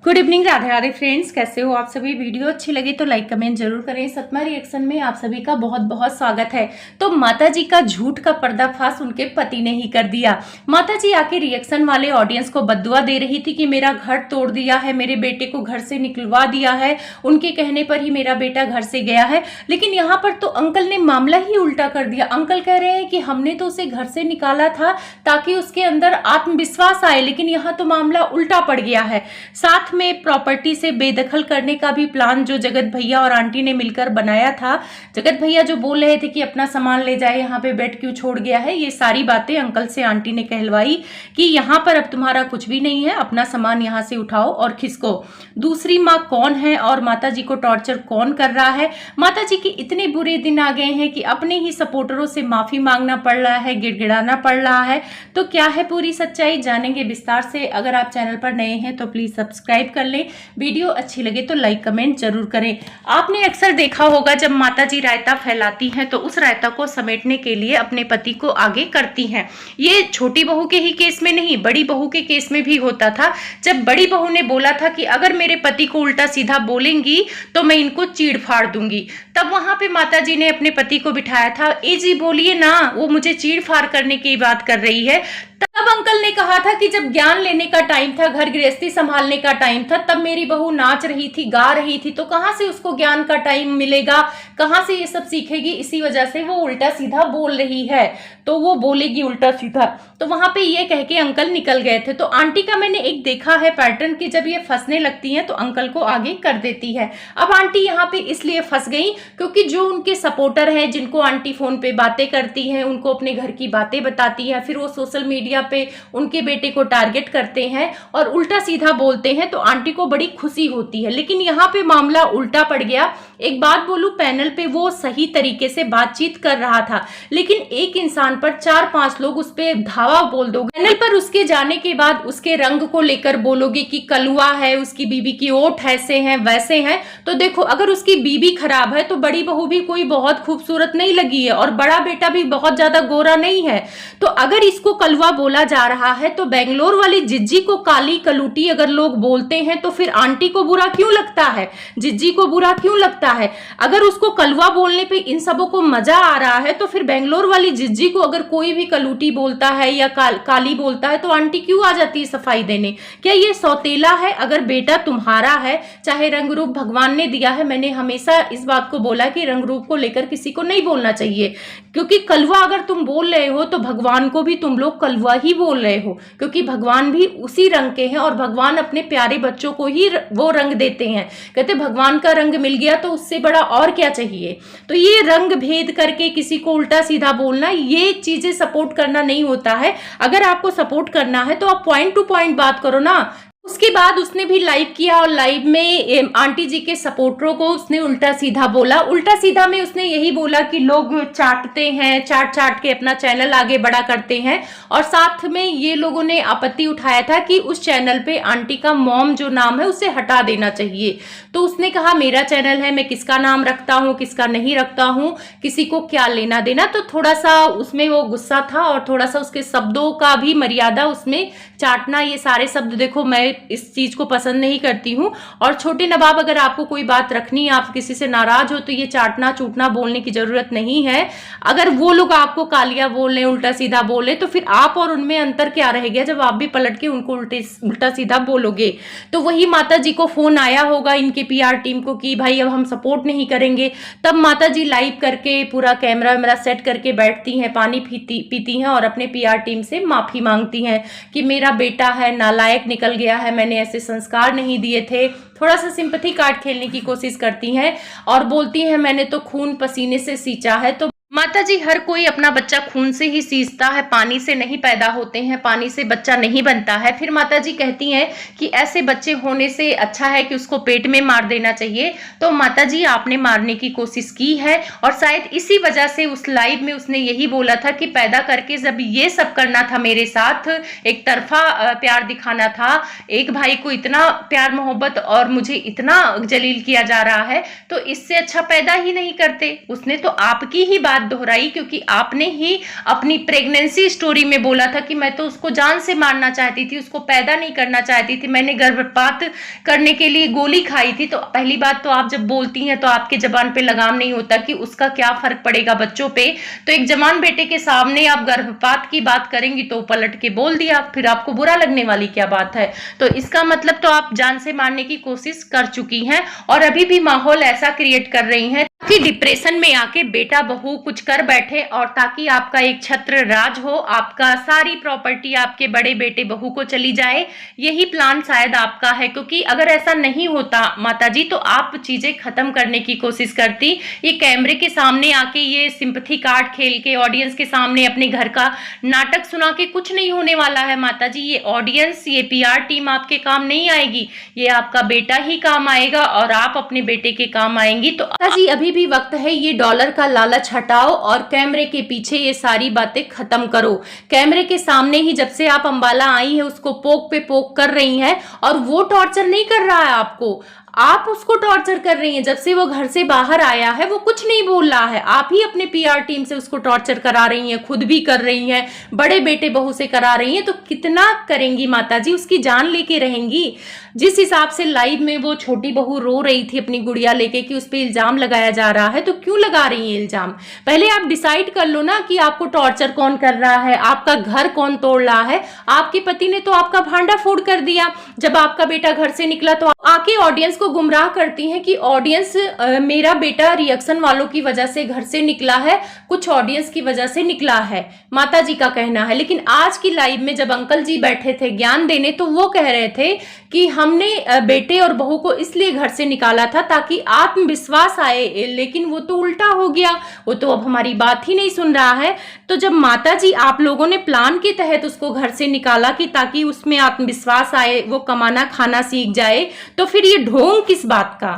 Good evening Radhe Radhe friends, कैसे हो आप सभी। वीडियो अच्छी लगी तो लाइक कमेंट जरूर करें। सतमा रिएक्शन में आप सभी का बहुत बहुत स्वागत है। तो माता जी का झूठ का पर्दाफाश उनके पति ने ही कर दिया। माता जी आके रिएक्शन वाले ऑडियंस को बद्दुआ दे रही थी कि मेरा घर तोड़ दिया है, मेरे बेटे को घर से निकलवा दिया है, उनके कहने पर ही मेरा बेटा घर से गया है। लेकिन यहाँ पर तो अंकल ने मामला ही उल्टा कर दिया। अंकल कह रहे हैं कि हमने तो उसे घर से निकाला था ताकि उसके अंदर आत्मविश्वास आए, लेकिन यहाँ तो मामला उल्टा पड़ गया है। साथ में प्रॉपर्टी से बेदखल करने का भी प्लान जो जगत भैया और आंटी ने मिलकर बनाया था। जगत भैया जो बोल रहे थे कि अपना सामान ले जाए, यहाँ पे बेड क्यों छोड़ गया है, ये सारी बातें अंकल से आंटी ने कहलवाई कि यहाँ पर अब तुम्हारा कुछ भी नहीं है, अपना सामान यहाँ से उठाओ और खिसको। दूसरी माँ कौन है और माता जी को टॉर्चर कौन कर रहा है। माता जी के इतने बुरे दिन आ गए हैं कि अपने ही सपोर्टरों से माफी मांगना पड़ रहा है, गिड़गिड़ाना पड़ रहा है। तो क्या है पूरी सच्चाई, जानेंगे विस्तार से। अगर आप चैनल पर नए हैं तो प्लीज सब्सक्राइब कर लें। वीडियो अच्छी लगे तो लाइक कमेंट जरूर करें। आपने अक्सर देखा होगा जब माता जी रायता फैलाती हैं तो उस रायता को समेटने के लिए अपने पति को आगे करती हैं। ये छोटी बहू के ही केस में नहीं, बड़ी बहू के केस में भी होता था। जब बड़ी बहू ने बोला था कि अगर मेरे पति को उल्टा सीधा बोलेंगी तो मैं इनको चीड़ फाड़ दूंगी, तब वहां पे माता जी ने अपने पति को बिठाया था। ए जी बोलिए ना, वो मुझे चीड़ फाड़ करने की बात कर रही है। तब अंकल ने कहा था कि जब ज्ञान लेने का टाइम था, घर गृहस्थी संभालने का टाइम था, तब मेरी बहू नाच रही थी, गा रही थी, तो कहां से उसको ज्ञान का टाइम मिलेगा, कहां से ये सब सीखेगी। इसी वजह से वो उल्टा सीधा बोल रही है, तो वो बोलेगी उल्टा सीधा। तो वहां पे ये कह के अंकल निकल गए थे। तो आंटी का मैंने एक देखा है पैटर्न कि जब ये फंसने लगती हैं तो अंकल को आगे कर देती है। अब आंटी यहाँ पे इसलिए फंस गई क्योंकि जो उनके सपोर्टर हैं, जिनको आंटी फोन पे बातें करती हैं, उनको अपने घर की बातें बताती है, फिर वो सोशल मीडिया पे उनके बेटे को टारगेट करते हैं और उल्टा सीधा बोलते हैं, तो आंटी को बड़ी खुशी होती है। लेकिन यहाँ पे मामला उल्टा पड़ गया। एक बात बोलूं, पैनल पे वो सही तरीके से बातचीत कर रहा था, लेकिन एक इंसान पर 4-5 लोग उस पर धावा बोल दोगे। पैनल पर उसके जाने के बाद उसके रंग को लेकर बोलोगे कि कलुआ है, उसकी बीबी की ओठ ऐसे हैं वैसे हैं। तो देखो, अगर उसकी बीबी खराब है तो बड़ी बहू भी कोई बहुत खूबसूरत नहीं लगी है और बड़ा बेटा भी बहुत ज्यादा गोरा नहीं है। तो अगर इसको कलुआ बोला जा रहा है तो बेंगलोर वाली जिज्जी को काली कलूटी अगर लोग बोलते हैं तो फिर आंटी को बुरा क्यों लगता है, जिज्जी को बुरा क्यों लगता है। अगर उसको कलुआ बोलने पे इन सबों को मजा आ रहा है तो फिर बेंगलोर वाली जिज्जी को अगर कोई भी कलूटी बोलता है या काली बोलता है तो आंटी क्यों आ जाती है सफाई देने। क्या ये सौतेला है? अगर बेटा तुम्हारा है, चाहे रंग रूप भगवान ने दिया है, मैंने हमेशा इस बात को बोला कि रंग रूप को लेकर किसी को नहीं बोलना चाहिए, क्योंकि कलुआ अगर तुम बोल रहे हो तो भगवान को भी तुम लोग कलुआ ही बोल रहे हो, क्योंकि भगवान भी उसी रंग के हैं और भगवान अपने प्यारे बच्चों को ही वो रंग देते हैं। कहते भगवान का रंग मिल गया तो उससे बड़ा और क्या चाहिए। तो ये रंग भेद करके किसी को उल्टा सीधा बोलना, ये चीजें सपोर्ट करना नहीं होता है। अगर आपको सपोर्ट करना है तो आप पॉइंट टू पॉइंट बात करो ना। उसके बाद उसने भी लाइव किया और लाइव में आंटी जी के सपोर्टरों को उसने उल्टा सीधा बोला। उल्टा सीधा में उसने यही बोला कि लोग चाटते हैं, चाट चाट के अपना चैनल आगे बड़ा करते हैं, और साथ में ये लोगों ने आपत्ति उठाया था कि उस चैनल पे आंटी का मॉम जो नाम है उसे हटा देना चाहिए। तो उसने कहा मेरा चैनल है, मैं किसका नाम रखता हूँ किसका नहीं रखता हूँ, किसी को क्या लेना देना। तो थोड़ा सा उसमें वो गुस्सा था और थोड़ा सा उसके शब्दों का भी मर्यादा, उसमें चाटना, ये सारे शब्द देखो मैं इस चीज को पसंद नहीं करती हूँ। और छोटे नवाब, अगर आपको कोई बात रखनी है, आप किसी से नाराज हो, तो ये चाटना चूटना बोलने की जरूरत नहीं है। अगर वो लोग आपको कालिया बोल रहे, उल्टा सीधा बोले, तो फिर आप और उनमें अंतर क्या रह गया जब आप भी पलट के उनको उल्टा सीधा बोलोगे। तो वही माता जी को फोन आया होगा इनके पीआर टीम को कि भाई अब हम सपोर्ट नहीं करेंगे। तब माता जी लाइव करके पूरा कैमरा वैमरा सेट करके बैठती हैं, पानी पीती हैं और अपने पीआर टीम से माफी मांगती हैं कि मेरा बेटा है, नालायक निकल गया है, मैंने ऐसे संस्कार नहीं दिए थे। थोड़ा सा सिंपैथी कार्ड खेलने की कोशिश करती हैं और बोलती हैं मैंने तो खून पसीने से सींचा है। तो माता जी, हर कोई अपना बच्चा खून से ही सींचता है, पानी से नहीं पैदा होते हैं, पानी से बच्चा नहीं बनता है। फिर माता जी कहती हैं कि ऐसे बच्चे होने से अच्छा है कि उसको पेट में मार देना चाहिए। तो माता जी, आपने मारने की कोशिश की है और शायद इसी वजह से उस लाइव में उसने यही बोला था कि पैदा करके जब ये सब करना था मेरे साथ, एक तरफा प्यार दिखाना था, एक भाई को इतना प्यार मोहब्बत और मुझे इतना जलील किया जा रहा है, तो इससे अच्छा पैदा ही नहीं करते। उसने तो आपकी ही बात दोहराई, क्योंकि आपने ही अपनी प्रेगनेंसी स्टोरी में बोला था कि मैं तो उसको जान से मारना चाहती थी, उसको पैदा नहीं करना चाहती थी, मैंने गर्भपात करने के लिए गोली खाई थी। तो पहली बात तो आप जब बोलती हैं तो आपके जबान पे लगाम नहीं होता कि उसका क्या फर्क पड़ेगा बच्चों पे। तो एक जवान बेटे के सामने आप गर्भपात की बात करेंगी तो पलट के बोल दिया, फिर आपको बुरा लगने वाली क्या बात है। तो इसका मतलब तो आप जान से मारने की कोशिश कर चुकी हैं और अभी भी माहौल ऐसा क्रिएट कर रही हैं कि डिप्रेशन में आके बेटा बहू कुछ कर बैठे और ताकि आपका एक छत्र राज हो, आपका सारी प्रॉपर्टी आपके बड़े बेटे बहू को चली जाए। यही प्लान शायद आपका है, क्योंकि अगर ऐसा नहीं होता माताजी तो आप चीजें खत्म करने की कोशिश करती। ये कैमरे के सामने आके ये सिंपैथी कार्ड खेल के ऑडियंस के सामने अपने घर का नाटक सुना के कुछ नहीं होने वाला है माताजी। ये ऑडियंस, ये पीआर टीम आपके काम नहीं आएगी, ये आपका बेटा ही काम आएगा और आप अपने बेटे के काम आएंगी। तो माताजी अभी भी वक्त है, ये डॉलर का लालच हटाओ और कैमरे के पीछे ये सारी बातें खत्म करो। कैमरे के सामने ही जब से आप अंबाला आई है उसको पोक पे पोक कर रही हैं और वो टॉर्चर नहीं कर रहा है आपको, आप उसको टॉर्चर कर रही हैं। जब से वो घर से बाहर आया है वो कुछ नहीं बोल रहा है, आप ही अपने पीआर टीम से उसको टॉर्चर करा रही हैं, खुद भी कर रही हैं, बड़े बेटे बहू से करा रही हैं। तो कितना करेंगी माताजी, उसकी जान लेके रहेंगी। जिस हिसाब से लाइव में वो छोटी बहू रो रही थी अपनी गुड़िया लेके कि उस पर इल्जाम लगाया जा रहा है, तो क्यों लगा रही है इल्जाम? पहले आप डिसाइड कर लो ना कि आपको टॉर्चर कौन कर रहा है, आपका घर कौन तोड़ रहा है। आपके पति ने तो आपका भांडा फोड़ कर दिया। जब आपका बेटा घर से निकला तो आके ऑडियंस को गुमराह करती हैं कि ऑडियंस मेरा बेटा रिएक्शन वालों की वजह से घर से निकला है, कुछ ऑडियंस की वजह से निकला है, माता जी का कहना है। लेकिन आज की लाइव में जब अंकल जी बैठे थे ज्ञान देने तो वो कह रहे थे कि हमने बेटे और बहू को इसलिए घर से निकाला था ताकि आत्मविश्वास आए, लेकिन वो तो उल्टा हो गया, वो तो अब हमारी बात ही नहीं सुन रहा है। तो जब माता जी आप लोगों ने प्लान के तहत उसको घर से निकाला कि ताकि उसमें आत्मविश्वास आए, वो कमाना खाना सीख जाए, तो फिर ये ढोंग किस बात का?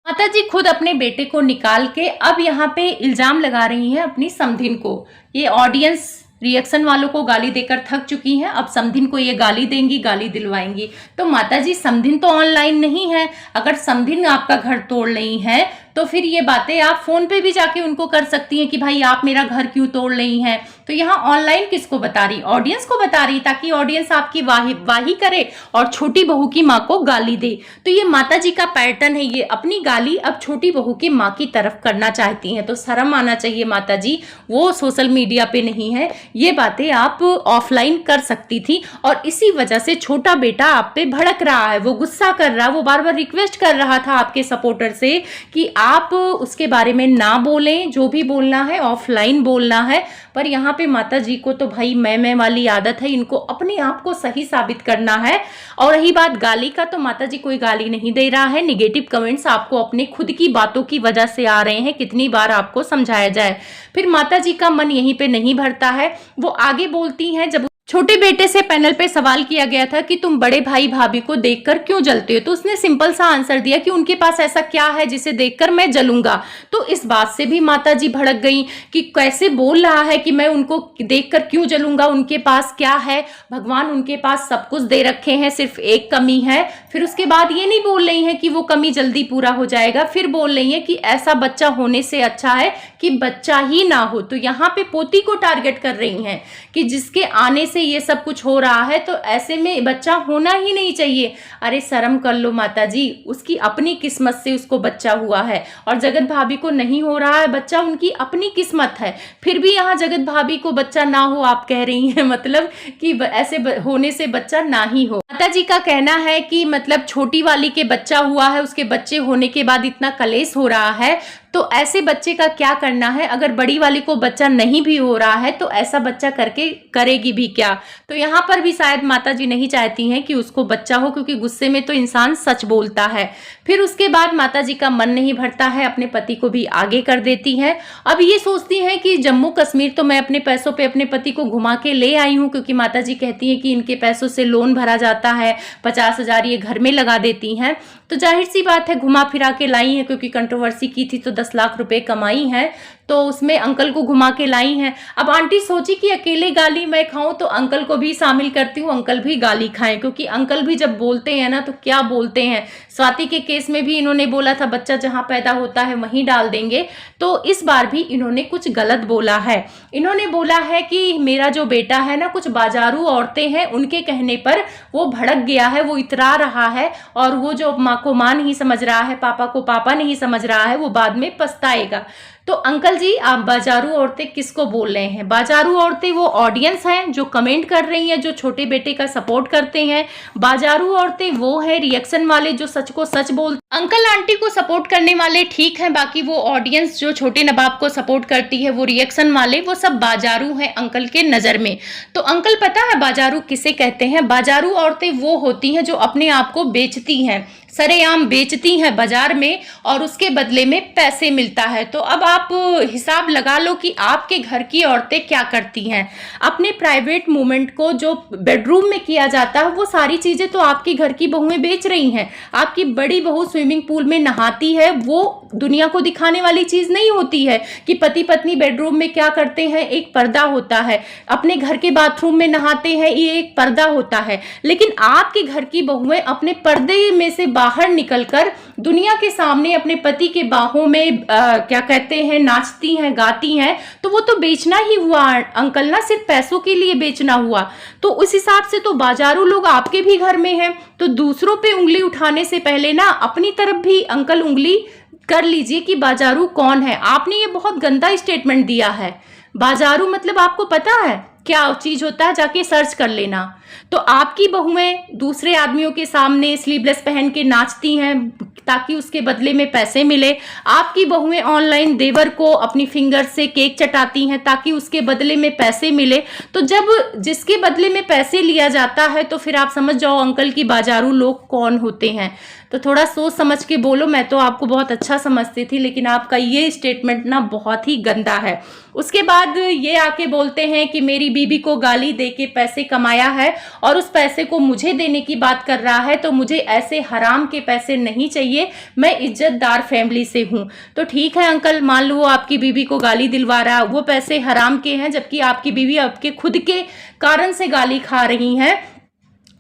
माता जी खुद अपने बेटे को निकाल के अब यहाँ पे इल्जाम लगा रही हैं अपनी समधिन को। ये ऑडियंस रिएक्शन वालों को गाली देकर थक चुकी हैं, अब समधिन को ये गाली देंगी, गाली दिलवाएंगी। तो माता जी समधिन तो ऑनलाइन नहीं है, अगर समधिन आपका घर तोड़ रही है तो फिर ये बातें आप फोन पे भी जाके उनको कर सकती हैं कि भाई आप मेरा घर क्यों तोड़ रही हैं। तो यहाँ ऑनलाइन किसको बता रही? ऑडियंस को बता रही, ताकि ऑडियंस आपकी वाही करे और छोटी बहू की माँ को गाली दे। तो ये माता जी का पैटर्न है, ये अपनी गाली अब छोटी बहू की माँ की तरफ करना चाहती हैं। तो शर्म आना चाहिए माता जी, वो सोशल मीडिया पे नहीं है, ये बातें आप ऑफलाइन कर सकती थी। और इसी वजह से छोटा बेटा आप पे भड़क रहा है, वो गुस्सा कर रहा है, वो बार बार रिक्वेस्ट कर रहा था आपके सपोर्टर से कि आप उसके बारे में ना बोलें, जो भी बोलना है ऑफलाइन बोलना है। पर यहाँ पे माता जी को तो भाई मैं वाली आदत है, इनको अपने आप को सही साबित करना है। और रही बात गाली का, तो माता जी कोई गाली नहीं दे रहा है, निगेटिव कमेंट्स आपको अपने खुद की बातों की वजह से आ रहे हैं, कितनी बार आपको समझाया जाए। फिर माता जी का मन यहीं पे नहीं भरता है, वो आगे बोलती हैं। जब छोटे बेटे से पैनल पे सवाल किया गया था कि तुम बड़े भाई भाभी को देखकर क्यों जलते हो, तो उसने सिंपल सा आंसर दिया कि उनके पास ऐसा क्या है जिसे देखकर मैं जलूंगा। तो इस बात से भी माता जी भड़क गई कि कैसे बोल रहा है कि मैं उनको देखकर क्यों जलूंगा, उनके पास क्या है, भगवान उनके पास सब कुछ दे रखे हैं, सिर्फ एक कमी है। फिर उसके बाद ये नहीं बोल रही है कि वो कमी जल्दी पूरा हो जाएगा, फिर बोल रही है कि ऐसा बच्चा होने से अच्छा है कि बच्चा ही ना हो। तो यहाँ पे पोती को टारगेट कर रही हैं कि जिसके आने से ये सब कुछ हो रहा है, तो ऐसे में बच्चा होना ही नहीं चाहिए। अरे शर्म कर लो माता जी, उसकी अपनी किस्मत से उसको बच्चा हुआ है और जगत भाभी को नहीं हो रहा है बच्चा, उनकी अपनी किस्मत है। फिर भी यहाँ जगत भाभी को बच्चा ना हो आप कह रही हैं, मतलब कि ऐसे होने से बच्चा ना ही हो। माता जी का कहना है कि मतलब छोटी वाली के बच्चा हुआ है, उसके बच्चे होने के बाद इतना कलेश हो रहा है, तो ऐसे बच्चे का क्या करना है। अगर बड़ी वाली को बच्चा नहीं भी हो रहा है तो ऐसा बच्चा करके करेगी भी क्या। तो यहाँ पर भी शायद माता जी नहीं चाहती हैं कि उसको बच्चा हो, क्योंकि गुस्से में तो इंसान सच बोलता है। फिर उसके बाद माता जी का मन नहीं भरता है, अपने पति को भी आगे कर देती है। अब ये सोचती हैं कि जम्मू कश्मीर तो मैं अपने पैसों पे अपने पति को घुमा के ले आई हूँ, क्योंकि माता जी कहती हैं कि इनके पैसों से लोन भरा जाता है, 50,000 ये घर में लगा देती हैं। तो जाहिर सी बात है घुमा फिरा के लाई है, क्योंकि कंट्रोवर्सी की थी तो 10 लाख रुपए कमाई हैं, तो उसमें अंकल को घुमा के लाई हैं। अब आंटी सोची कि अकेले गाली मैं खाऊं तो अंकल को भी शामिल करती हूँ, अंकल भी गाली खाएं, क्योंकि अंकल भी जब बोलते हैं ना तो क्या बोलते हैं। स्वाति के केस में भी इन्होंने बोला था बच्चा जहां पैदा होता है वहीं डाल देंगे, तो इस बार भी इन्होंने कुछ गलत बोला है। इन्होंने बोला है कि मेरा जो बेटा है ना, कुछ बाजारू औरतें हैं उनके कहने पर वो भड़क गया है, वो इतरा रहा है, और वो जो माँ को माँ नहीं समझ रहा है, पापा को पापा नहीं समझ रहा है, वो बाद में पछताएगा। तो अंकल जी आप बाजारू औरतें किसको बोल रहे हैं? बाजारू औरतें वो ऑडियंस हैं जो कमेंट कर रही हैं, जो छोटे बेटे का सपोर्ट करते हैं। बाजारू औरतें वो है रिएक्शन वाले जो सच को सच बोलते। अंकल आंटी को सपोर्ट करने वाले ठीक हैं, बाकी वो ऑडियंस जो छोटे नवाब को सपोर्ट करती है, वो रिएक्शन वाले, वो सब बाजारू हैं अंकल के नजर में। तो अंकल पता है बाजारू किसे कहते हैं? बाजारू औरतें वो होती हैं जो अपने आप को बेचती हैं, सरेआम बेचती हैं बाजार में, और उसके बदले में पैसे मिलता है। तो अब आप हिसाब लगा लो कि आपके घर की औरतें क्या करती हैं। अपने प्राइवेट मूवमेंट को जो बेडरूम में किया जाता है वो सारी चीजें तो आपकी घर की बहुएं बेच रही हैं। आपकी बड़ी बहू स्विमिंग पूल में नहाती है, वो दुनिया को दिखाने वाली चीज नहीं होती है कि पति पत्नी बेडरूम में क्या करते हैं, एक पर्दा होता है। अपने घर के बाथरूम में नहाते हैं, ये एक पर्दा होता है। लेकिन आपके घर की बहुएं अपने पर्दे में से बाहर निकलकर दुनिया के सामने अपने पति के बाहों में क्या कहते हैं, नाचती हैं, गाती हैं। तो वो तो बेचना ही हुआ अंकल ना, सिर्फ पैसों के लिए बेचना हुआ। तो उस हिसाब से तो बाजारू लोग आपके भी घर में हैं। तो दूसरों पे उंगली उठाने से पहले ना अपनी तरफ भी अंकल उंगली कर लीजिए कि बाजारू कौन है। आपने ये बहुत गंदा स्टेटमेंट दिया है। बाजारू मतलब आपको पता है क्या चीज होता है? जाके सर्च कर लेना। तो आपकी बहुएं दूसरे आदमियों के सामने स्लीवलेस पहन के नाचती हैं ताकि उसके बदले में पैसे मिले। आपकी बहुएं ऑनलाइन देवर को अपनी फिंगर से केक चटाती हैं ताकि उसके बदले में पैसे मिले। तो जब जिसके बदले में पैसे लिया जाता है तो फिर आप समझ जाओ अंकल की बाजारू लोग कौन होते हैं। तो थोड़ा सोच समझ के बोलो। मैं तो आपको बहुत अच्छा समझती थी, लेकिन आपका ये स्टेटमेंट ना बहुत ही गंदा है। उसके बाद ये आके बोलते हैं कि मेरी बीबी को गाली दे के पैसे कमाया है और उस पैसे को मुझे देने की बात कर रहा है, तो मुझे ऐसे हराम के पैसे नहीं चाहिए, मैं इज्जतदार फैमिली से हूँ। तो ठीक है अंकल, मान लो वो आपकी बीबी को गाली दिलवा रहा है, वो पैसे हराम के हैं, जबकि आपकी बीबी आपके खुद के कारण से गाली खा रही है।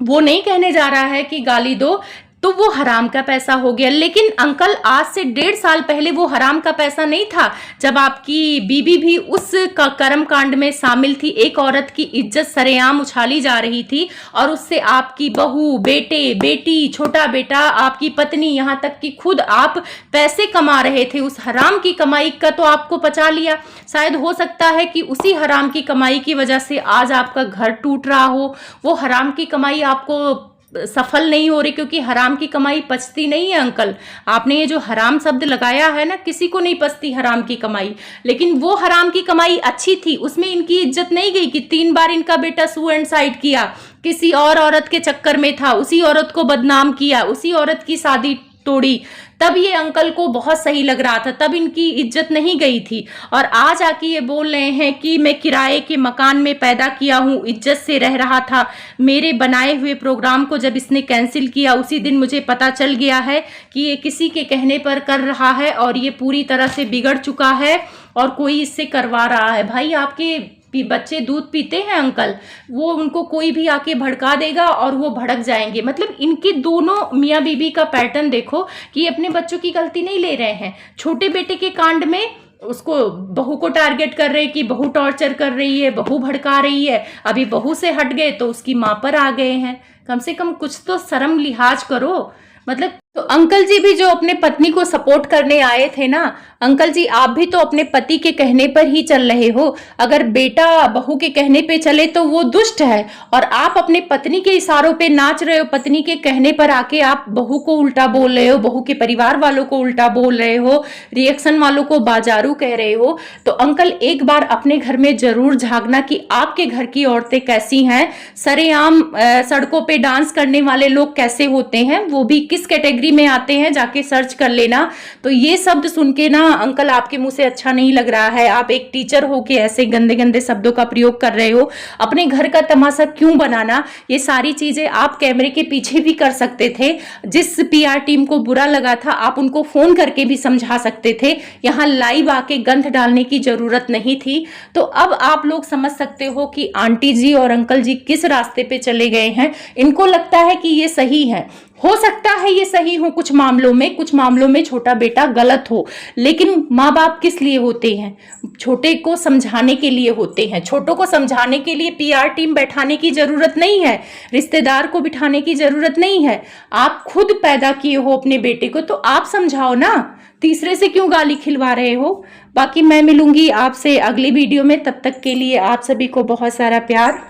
वो नहीं कहने जा रहा है कि गाली दो तो वो हराम का पैसा हो गया। लेकिन अंकल आज से 1.5 साल पहले वो हराम का पैसा नहीं था, जब आपकी बीबी भी उस कर्म कांड में शामिल थी। एक औरत की इज्जत सरेआम उछाली जा रही थी और उससे आपकी बहू, बेटे, बेटी, छोटा बेटा, आपकी पत्नी, यहाँ तक कि खुद आप पैसे कमा रहे थे। उस हराम की कमाई का तो आपको पचा लिया। शायद हो सकता है कि उसी हराम की कमाई की वजह से आज आपका घर टूट रहा हो। वो हराम की कमाई आपको सफल नहीं हो रही, क्योंकि हराम की कमाई पचती नहीं है अंकल। आपने ये जो हराम शब्द लगाया है ना, किसी को नहीं पचती हराम की कमाई। लेकिन वो हराम की कमाई अच्छी थी, उसमें इनकी इज्जत नहीं गई कि 3 बार इनका बेटा सुसाइड किया, किसी और औरत के चक्कर में था, उसी औरत को बदनाम किया, उसी औरत की शादी तोड़ी। तब ये अंकल को बहुत सही लग रहा था, तब इनकी इज्जत नहीं गई थी। और आज आके ये बोल रहे हैं कि मैं किराए के मकान में पैदा किया हूँ, इज्जत से रह रहा था। मेरे बनाए हुए प्रोग्राम को जब इसने कैंसिल किया, उसी दिन मुझे पता चल गया है कि ये किसी के कहने पर कर रहा है और ये पूरी तरह से बिगड़ चुका है और कोई इससे करवा रहा है। भाई आपके बच्चे दूध पीते हैं अंकल, वो उनको कोई भी आके भड़का देगा और वो भड़क जाएंगे। मतलब इनके दोनों मियाँ बीबी का पैटर्न देखो कि अपने बच्चों की गलती नहीं ले रहे हैं। छोटे बेटे के कांड में उसको बहू को टारगेट कर रहे कि बहू टॉर्चर कर रही है, बहू भड़का रही है। अभी बहू से हट गए तो उसकी माँ पर आ गए हैं। कम से कम कुछ तो शर्म लिहाज करो। मतलब तो अंकल जी भी जो अपने पत्नी को सपोर्ट करने आए थे ना, अंकल जी आप भी तो अपने पति के कहने पर ही चल रहे हो। अगर बेटा बहू के कहने पे चले तो वो दुष्ट है, और आप अपने पत्नी के इशारों पे नाच रहे हो। पत्नी के कहने पर आके आप बहू को उल्टा बोल रहे हो, बहू के परिवार वालों को उल्टा बोल रहे हो, रिएक्शन वालों को बाजारू कह रहे हो। तो अंकल एक बार अपने घर में जरूर झांकना कि आपके घर की औरतें कैसी हैं। सरेआम सड़कों पे डांस करने वाले लोग कैसे होते हैं, वो भी किस कैटेगरी कैटेगरी में आते हैं, जाके सर्च कर लेना। तो ये शब्द सुन के ना अंकल आपके मुंह से अच्छा नहीं लग रहा है। आप एक टीचर हो के ऐसे गंदे गंदे शब्दों का प्रयोग कर रहे हो। अपने घर का तमाशा क्यों बनाना? ये सारी चीजें आप कैमरे के पीछे भी कर सकते थे। जिस पीआर टीम को बुरा लगा था आप उनको फोन करके भी समझा सकते थे। यहाँ लाइव आके गंध डालने की जरूरत नहीं थी। तो अब आप लोग समझ सकते हो कि आंटी जी और अंकल जी किस रास्ते पे चले गए हैं। इनको लगता है कि ये सही है। हो सकता है ये सही हो कुछ मामलों में छोटा बेटा गलत हो, लेकिन माँ बाप किस लिए होते हैं? छोटे को समझाने के लिए होते हैं। छोटों को समझाने के लिए पीआर टीम बैठाने की जरूरत नहीं है, रिश्तेदार को बिठाने की जरूरत नहीं है। आप खुद पैदा किए हो अपने बेटे को, तो आप समझाओ ना। तीसरे से क्यों गाली खिलवा रहे हो? बाकी मैं मिलूंगी आपसे अगली वीडियो में, तब तक के लिए आप सभी को बहुत सारा प्यार।